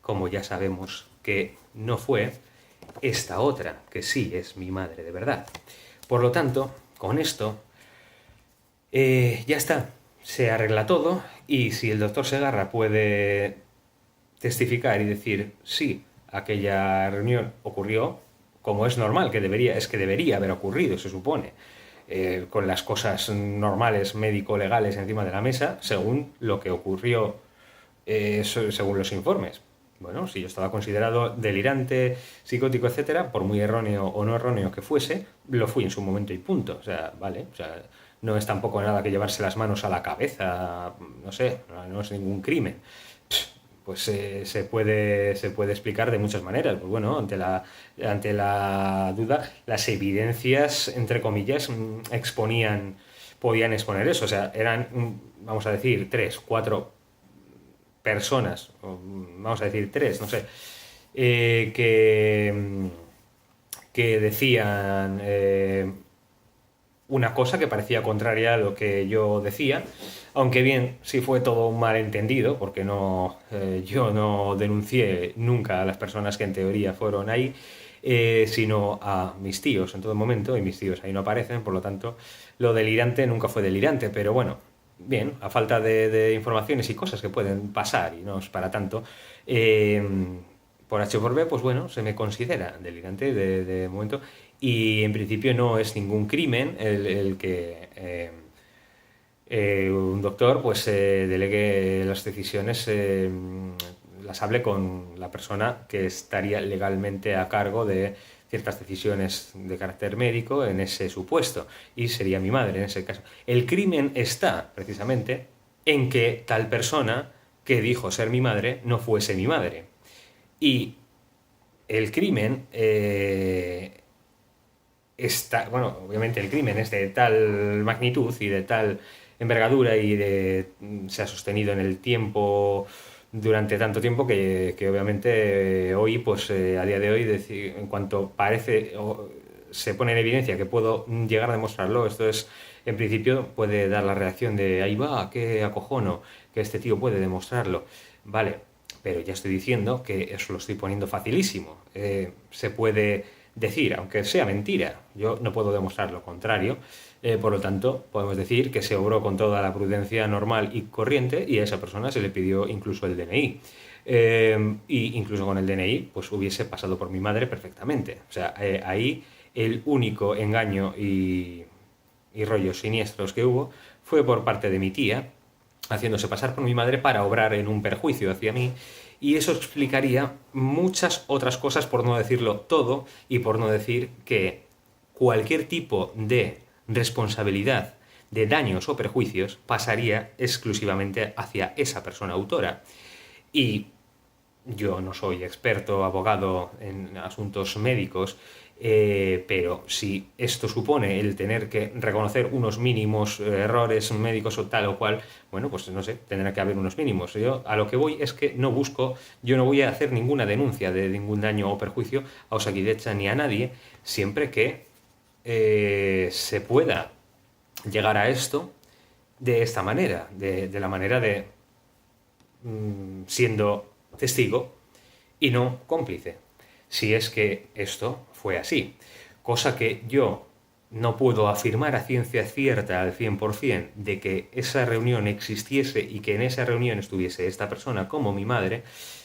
A: como ya sabemos que no fue, esta otra, que sí es mi madre de verdad. Por lo tanto, con esto ya está, se arregla todo, y si el doctor Segarra puede testificar y decir sí, aquella reunión ocurrió como es normal, es que debería haber ocurrido, se supone, con las cosas normales médico-legales encima de la mesa, según lo que ocurrió, según los informes. Bueno, si yo estaba considerado delirante, psicótico, etcétera, por muy erróneo o no erróneo que fuese, lo fui en su momento y punto. O sea, vale, o sea, no es tampoco nada que llevarse las manos a la cabeza, no sé, no es ningún crimen. Pues se puede explicar de muchas maneras. Pues bueno, ante la duda, las evidencias, entre comillas, podían exponer eso. O sea, eran, vamos a decir, tres, cuatro personas, vamos a decir tres, no sé, que decían una cosa que parecía contraria a lo que yo decía, aunque bien sí fue todo un malentendido, porque yo no denuncié nunca a las personas que en teoría fueron ahí, sino a mis tíos en todo momento, y mis tíos ahí no aparecen, por lo tanto, lo delirante nunca fue delirante, pero bueno, bien, a falta de informaciones y cosas que pueden pasar, y no es para tanto, eh, por H o por B, pues bueno, se me considera delirante de momento, y en principio no es ningún crimen el que un doctor pues delegue las decisiones, las hable con la persona que estaría legalmente a cargo de ciertas decisiones de carácter médico en ese supuesto, y sería mi madre en ese caso. El crimen está precisamente en que tal persona que dijo ser mi madre no fuese mi madre. Y el crimen bueno, obviamente el crimen es de tal magnitud y de tal envergadura se ha sostenido en el tiempo durante tanto tiempo que obviamente hoy, pues a día de hoy, en cuanto parece o se pone en evidencia que puedo llegar a demostrarlo, esto es, en principio, puede dar la reacción de ahí va, qué acojono, que este tío puede demostrarlo. Vale, pero ya estoy diciendo que eso lo estoy poniendo facilísimo. Se puede decir, aunque sea mentira, yo no puedo demostrar lo contrario, por lo tanto, podemos decir que se obró con toda la prudencia normal y corriente, y a esa persona se le pidió incluso el DNI. Y incluso con el DNI, pues hubiese pasado por mi madre perfectamente. O sea, ahí el único engaño y rollos siniestros que hubo fue por parte de mi tía, haciéndose pasar por mi madre para obrar en un perjuicio hacia mí, y eso explicaría muchas otras cosas, por no decirlo todo, y por no decir que cualquier tipo de responsabilidad de daños o perjuicios pasaría exclusivamente hacia esa persona autora. Y yo no soy experto, abogado en asuntos médicos, pero si esto supone el tener que reconocer unos mínimos errores médicos o tal o cual, bueno, pues no sé, tendrá que haber unos mínimos. Yo a lo que voy es que yo no voy a hacer ninguna denuncia de ningún daño o perjuicio a Osakidetza ni a nadie, siempre que se pueda llegar a esto de esta manera, de la manera de siendo testigo y no cómplice, si es que esto fue así. Cosa que yo no puedo afirmar a ciencia cierta al 100% de que esa reunión existiese y que en esa reunión estuviese esta persona como mi madre,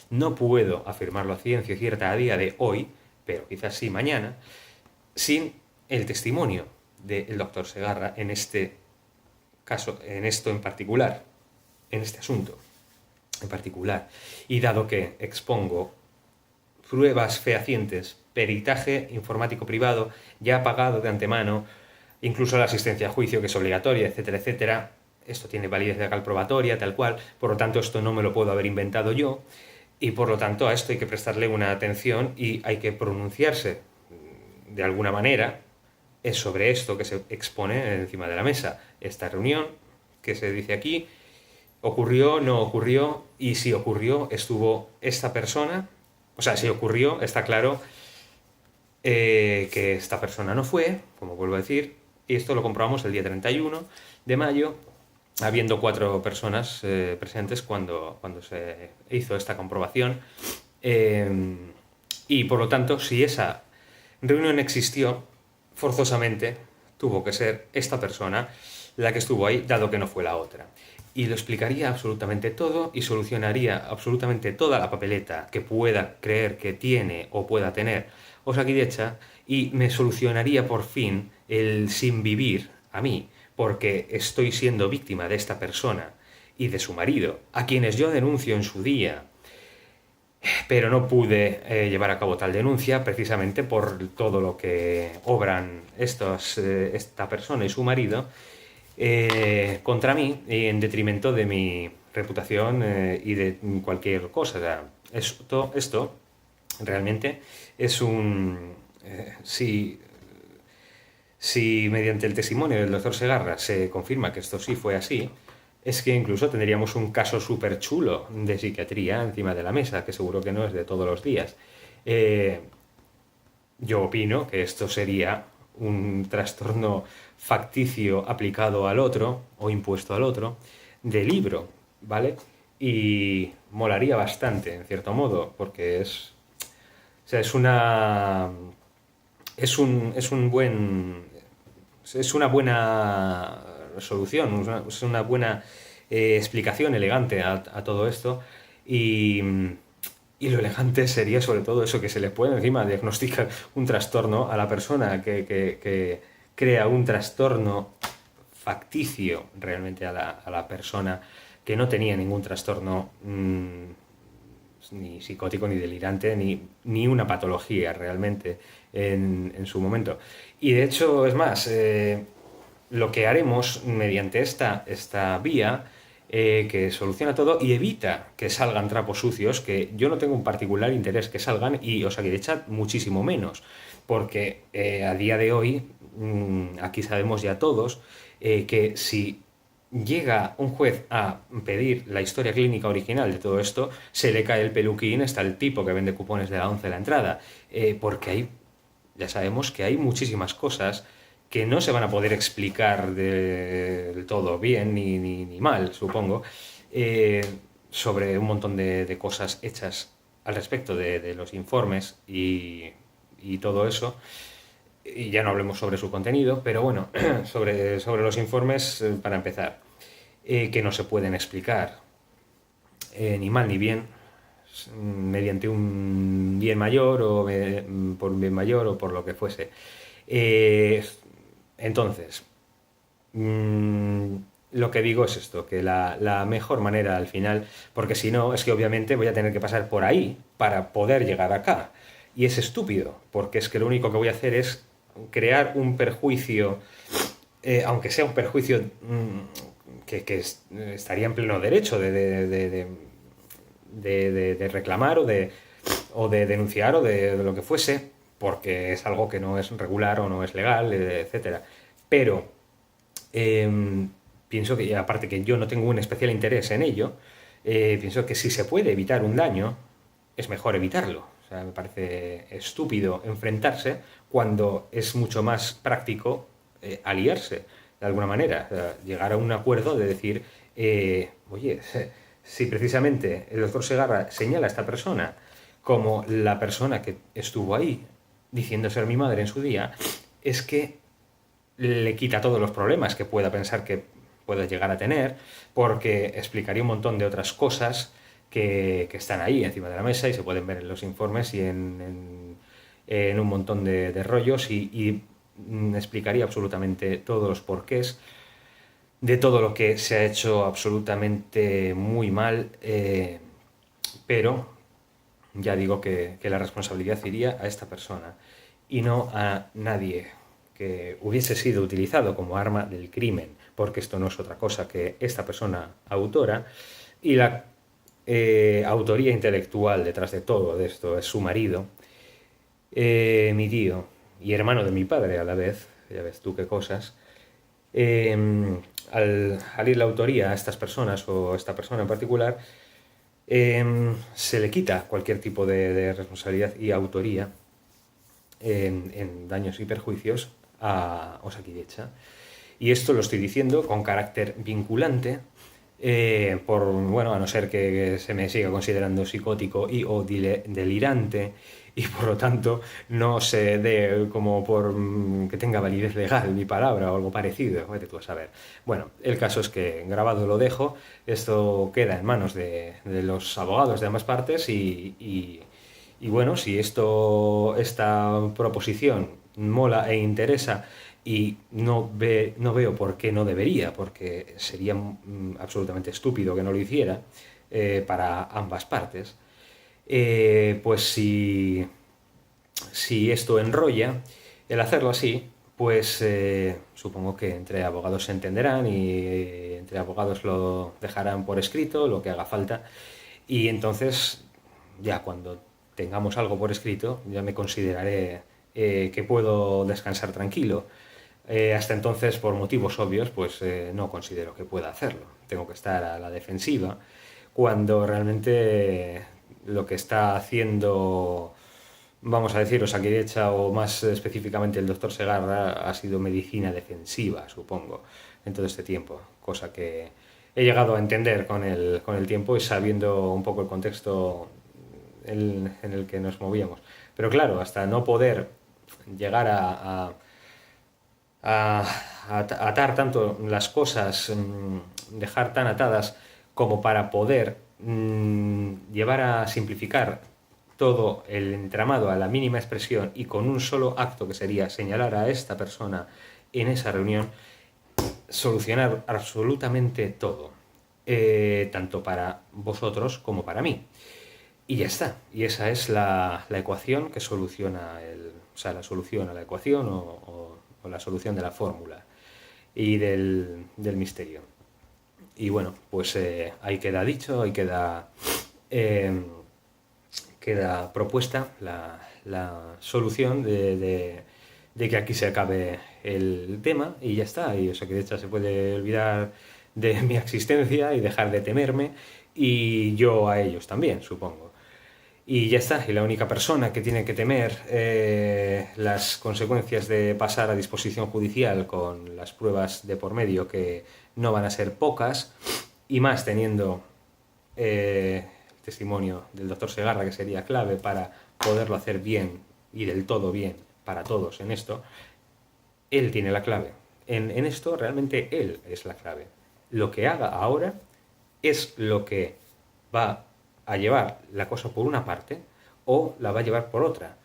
A: no puedo afirmarlo a ciencia cierta a día de hoy, pero quizás sí mañana, sin el testimonio del doctor Segarra en este caso, en esto en particular, en este asunto en particular. Y dado que expongo pruebas fehacientes, peritaje informático privado ya pagado de antemano, incluso la asistencia a juicio, que es obligatoria, etcétera, etcétera, esto tiene validez legal probatoria, tal cual, por lo tanto esto no me lo puedo haber inventado yo, y por lo tanto a esto hay que prestarle una atención y hay que pronunciarse de alguna manera sobre esto que se expone encima de la mesa. Esta reunión que se dice aquí, ¿ocurrió, no ocurrió? Y si ocurrió, ¿estuvo esta persona? O sea, si ocurrió, está claro que esta persona no fue, como vuelvo a decir, y esto lo comprobamos el día 31 de mayo, habiendo 4 personas presentes cuando se hizo esta comprobación. Eh, y por lo tanto, si esa reunión existió, forzosamente tuvo que ser esta persona la que estuvo ahí, dado que no fue la otra. Y lo explicaría absolutamente todo y solucionaría absolutamente toda la papeleta que pueda creer que tiene o pueda tener Osakidetza, y me solucionaría por fin el sin vivir a mí, porque estoy siendo víctima de esta persona y de su marido, a quienes yo denuncio en su día, pero no pude llevar a cabo tal denuncia precisamente por todo lo que obran esta persona y su marido contra mí, en detrimento de mi reputación y de cualquier cosa. O sea, esto realmente es un... si mediante el testimonio del doctor Segarra se confirma que esto sí fue así, es que incluso tendríamos un caso súper chulo de psiquiatría encima de la mesa, que seguro que no es de todos los días. Eh, yo opino que esto sería un trastorno facticio aplicado al otro o impuesto al otro de libro, ¿vale? Y molaría bastante, en cierto modo, porque o sea, es una buena solución, es una buena explicación elegante a todo esto. Y, y lo elegante sería sobre todo eso, que se le puede encima diagnosticar un trastorno a la persona que crea un trastorno facticio realmente a la persona que no tenía ningún trastorno ni psicótico, ni delirante, ni una patología realmente en su momento. Y de hecho, es más, lo que haremos mediante esta vía que soluciona todo y evita que salgan trapos sucios, que yo no tengo un particular interés que salgan, y Osakidetza muchísimo menos, porque a día de hoy, aquí sabemos ya todos que si llega un juez a pedir la historia clínica original de todo esto, se le cae el peluquín, está el tipo que vende cupones de la 11 la entrada, porque ya sabemos que hay muchísimas cosas que no se van a poder explicar del todo bien ni mal, supongo, eh, sobre un montón de cosas hechas al respecto de los informes y todo eso. Y ya no hablemos sobre su contenido, pero bueno, sobre los informes, para empezar, que no se pueden explicar ni mal ni bien mediante un bien mayor o por un bien mayor o por lo que fuese. Eh, entonces, mm, lo que digo es esto, que la mejor manera al final, porque si no, es que obviamente voy a tener que pasar por ahí para poder llegar acá. Y es estúpido, porque es que lo único que voy a hacer es crear un perjuicio, aunque sea un perjuicio estaría en pleno derecho de reclamar o de denunciar o de lo que fuese, porque es algo que no es regular o no es legal, etcétera. Pero pienso que, aparte que yo no tengo un especial interés en ello, pienso que si se puede evitar un daño, es mejor evitarlo. O sea, me parece estúpido enfrentarse cuando es mucho más práctico aliarse de alguna manera, o sea, llegar a un acuerdo de decir, oye, si precisamente el doctor Segarra señala a esta persona como la persona que estuvo ahí diciendo ser mi madre en su día, es que le quita todos los problemas que pueda pensar que pueda llegar a tener, porque explicaría un montón de otras cosas que están ahí encima de la mesa y se pueden ver en los informes y en un montón de rollos y explicaría absolutamente todos los porqués de todo lo que se ha hecho absolutamente muy mal, pero ya digo que la responsabilidad iría a esta persona y no a nadie que hubiese sido utilizado como arma del crimen, porque esto no es otra cosa que esta persona autora, y la autoría intelectual detrás de todo de esto es su marido, mi tío y hermano de mi padre a la vez, ya ves tú qué cosas. Eh, al ir la autoría a estas personas o a esta persona en particular, se le quita cualquier tipo de responsabilidad y autoría en daños y perjuicios a Osakidetza. Y esto lo estoy diciendo con carácter vinculante, bueno, a no ser que se me siga considerando psicótico y o delirante, y por lo tanto no se dé como por que tenga validez legal mi palabra o algo parecido, vete tú a saber. Bueno, el caso es que grabado lo dejo, esto queda en manos de los abogados de ambas partes y bueno, si esta proposición mola e interesa y no veo por qué no debería, porque sería absolutamente estúpido que no lo hiciera para ambas partes, pues si esto enrolla, el hacerlo así, pues supongo que entre abogados se entenderán y entre abogados lo dejarán por escrito, lo que haga falta, y entonces ya cuando tengamos algo por escrito, ya me consideraré que puedo descansar tranquilo. Hasta entonces, por motivos obvios, pues no considero que pueda hacerlo. Tengo que estar a la defensiva cuando realmente lo que está haciendo, vamos a decir, Osakidetza o más específicamente el doctor Segarra ha sido medicina defensiva, supongo, en todo este tiempo, cosa que he llegado a entender con el tiempo y sabiendo un poco el contexto en el que nos movíamos. Pero claro, hasta no poder llegar a atar tanto las cosas, dejar tan atadas como para poder llevar a simplificar todo el entramado a la mínima expresión y con un solo acto que sería señalar a esta persona en esa reunión, solucionar absolutamente todo, tanto para vosotros como para mí. Y ya está. Y esa es la ecuación que soluciona o sea, la solución a la ecuación o la solución de la fórmula y del misterio. Y bueno, pues ahí queda dicho, ahí queda propuesta la solución de que aquí se acabe el tema y ya está. Y eso que de hecho se puede olvidar de mi existencia y dejar de temerme y yo a ellos también, supongo. Y ya está, y la única persona que tiene que temer las consecuencias de pasar a disposición judicial con las pruebas de por medio, que no van a ser pocas, y más teniendo el testimonio del doctor Segarra, que sería clave para poderlo hacer bien y del todo bien para todos en esto, él tiene la clave. En esto realmente él es la clave. Lo que haga ahora es lo que va a llevar la cosa por una parte o la va a llevar por otra.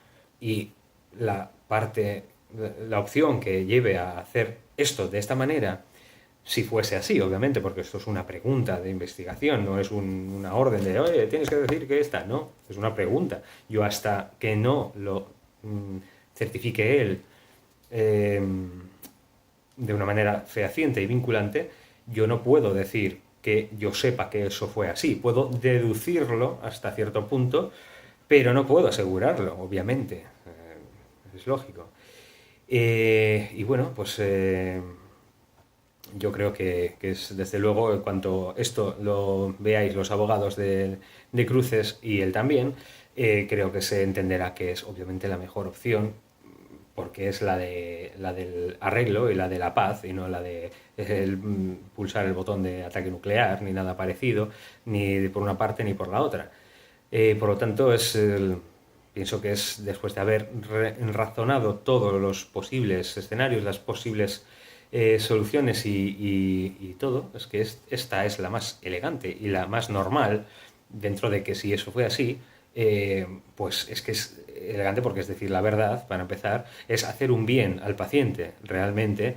A: Y la opción que lleve a hacer esto de esta manera, si fuese así, obviamente, porque esto es una pregunta de investigación, no es una orden de, oye, tienes que decir que esta, no, es una pregunta. Yo hasta que no lo certifique él de una manera fehaciente y vinculante, yo no puedo decir que yo sepa que eso fue así. Puedo deducirlo hasta cierto punto, pero no puedo asegurarlo, obviamente. Es lógico. Y bueno, pues yo creo que es desde luego, en cuanto esto lo veáis los abogados de Cruces y él también, creo que se entenderá que es obviamente la mejor opción porque es la del arreglo y la de la paz y no la de pulsar el botón de ataque nuclear ni nada parecido, ni por una parte ni por la otra. Por lo tanto, pienso que es después de haber razonado todos los posibles escenarios, las posibles soluciones y todo, es que esta es la más elegante y la más normal, dentro de que si eso fue así, pues es que es elegante porque es decir la verdad, para empezar, es hacer un bien al paciente realmente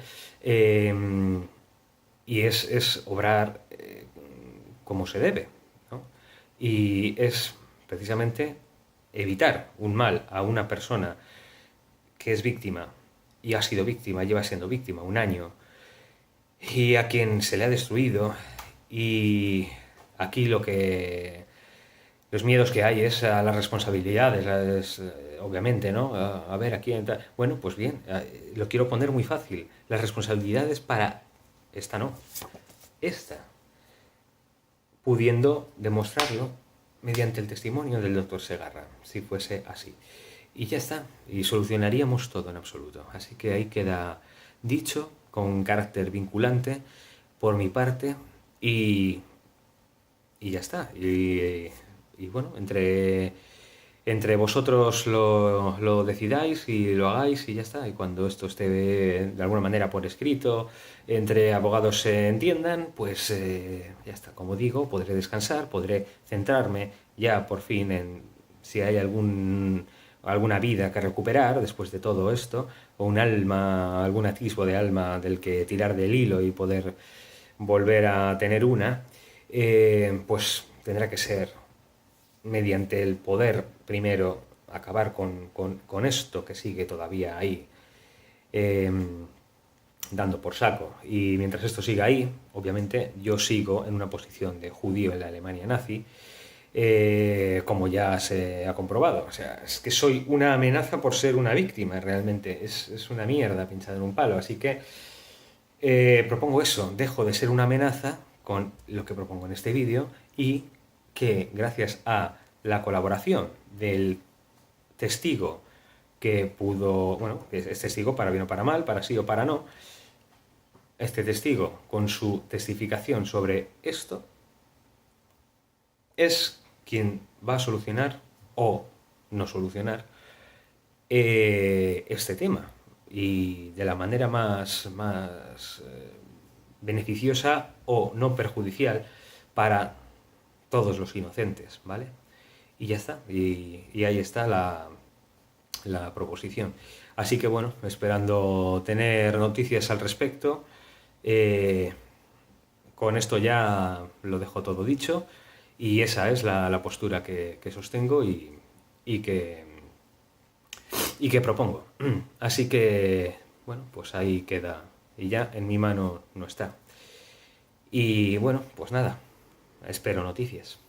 A: y es obrar como se debe, ¿no? Y es precisamente evitar un mal a una persona que es víctima y ha sido víctima, lleva siendo víctima un año y a quien se le ha destruido y aquí los miedos que hay es a las responsabilidades, obviamente, ¿no? A ver, aquí... Bueno, pues bien, lo quiero poner muy fácil. Las responsabilidades para... Esta no. Esta. Pudiendo demostrarlo mediante el testimonio del doctor Segarra, si fuese así. y ya está, y solucionaríamos todo en absoluto. Así que ahí queda dicho, con carácter vinculante por mi parte, y, y ya está. Y bueno, entre vosotros lo decidáis y lo hagáis y ya está. Y cuando esto esté de alguna manera por escrito, entre abogados se entiendan, pues ya está. Como digo, podré descansar, podré centrarme ya por fin en si hay alguna vida que recuperar después de todo esto, o un alma, algún atisbo de alma del que tirar del hilo y poder volver a tener una, pues tendrá que ser mediante el poder primero acabar con esto que sigue todavía ahí eh, dando por saco. Y mientras esto siga ahí, obviamente yo sigo en una posición de judío en la Alemania nazi, como ya se ha comprobado. O sea, es que soy una amenaza por ser una víctima, realmente. Es una mierda pinchada en un palo. Así que propongo eso, dejo de ser una amenaza con lo que propongo en este vídeo y que gracias a la colaboración del testigo que pudo, bueno, que es testigo para bien o para mal, para sí o para no, este testigo con su testificación sobre esto es quien va a solucionar o no solucionar este tema y de la manera más beneficiosa o no perjudicial para todos los inocentes, ¿vale? Y ya está, y ahí está la proposición. Así que bueno, esperando tener noticias al respecto, eh, con esto ya lo dejo todo dicho y esa es la postura que sostengo y que, y que propongo. Así que, bueno, pues ahí queda y ya en mi mano no está. Y bueno, pues nada, espero noticias.